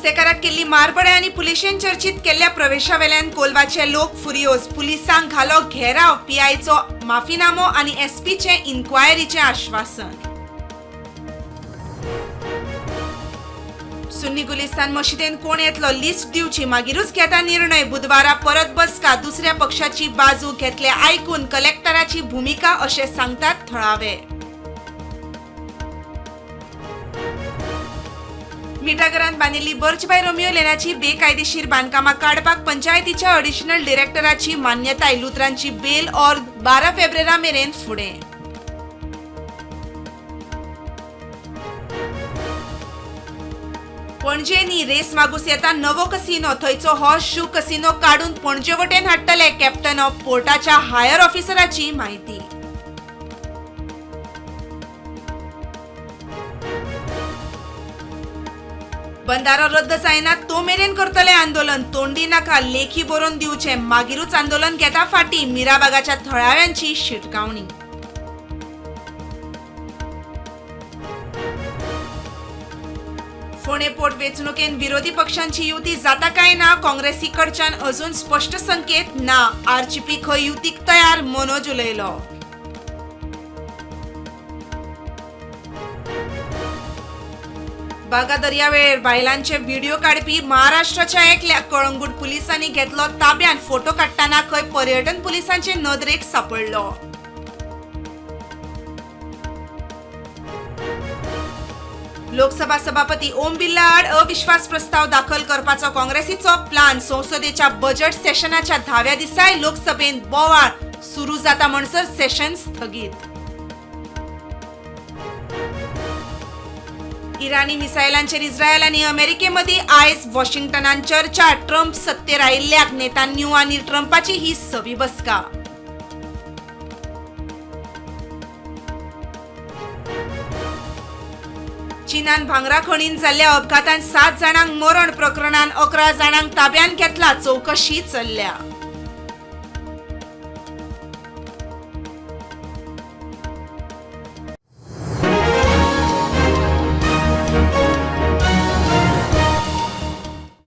नुस्तेकाराक केल्ली मारबडे आनी पुलिशेन चर्चीत केल्ल्या प्रवेशावेल्यान कोलवाचे लोक फुरियोज. पुलिसांक घालो घेराव. पीआयचो माफीनामो आनी एसपीचे इन्क्वायरीचे आश्वासन. सुन्नी गुलिस्तान मशिदेन कोण येतलो लिस्ट दिवची मागीरूच घेता निर्णय. बुधवारा परत बसका. दुसऱ्या पक्षाची बाजू घेतले आयकून कलेक्टराची भूमिका अशें सांगतात थळावे. मिठागरांत बांदिल्ली बर्चबाय रोमियो लेनाची बेकायदेशीर बांदकामां काडपाक पंचायतीच्या अडिशनल डिरेक्टराची मान्यताय. लुथरांची बेल ऑर 12 फेब्रुवारा मेरेन फुडें. पणजेनी रेस मागूस येता नवो कसिनो. थंयचो हॉर्स शू कसिनो काडून पणजे वटेन हाडटले. कॅप्टन ऑफ पोर्टाच्या हायर ऑफिसराची माहिती. बंधारो रद्द जायना तो मेरेन करतले आंदोलन. तोंडी नाका लेखी बरोवन दिवचे मागीरूच आंदोलन घेता फाटी. मिराबागाच्या थळाव्यांची शिटकावणी. फोंडे पोर्ट वेंचणुकेन विरोधी पक्षांची युती जाता काय ना. काँग्रेसीकडच्यान अजून स्पष्ट संकेत ना. आरजीपी खंय युतीक तयार मनोज उलयलो. बागा दर्यावेळेर बायलांचे व्हिडिओ काडपी महाराष्ट्राच्या एकल्या कळंगूट पुलिसांनी घेतलो ताब्यात. फोटो काडटाना खंय पर्यटन पुलिसांचे नदरेक सापडलो. लोकसभा सभापती ओम बिर्ला आड अविश्वास प्रस्ताव दाखल करपाचो काँग्रेसीचो प्लान. संसदेच्या बजेट सेशनाच्या 10व्या दिसाय लोकसभेन बोवाळ सुरू जाता म्हणसर सेशन स्थगीत. इराणी मिसायलांचेर इस्रायल आनी अमेरिकेमदी आयज वॉशिंग्टनात चर्चा. ट्रम्प सत्तेर आयिल्ल्याक नेतान्याहू आनी ट्रम्पाची ही 6वी बसका. चीनान भांगरा खणीन जाल्ल्या अपघातांत 7 जाणांक मरण. प्रकरणान 11 जाणांक ताब्यात घेतला. चौकशी चल्ल्या.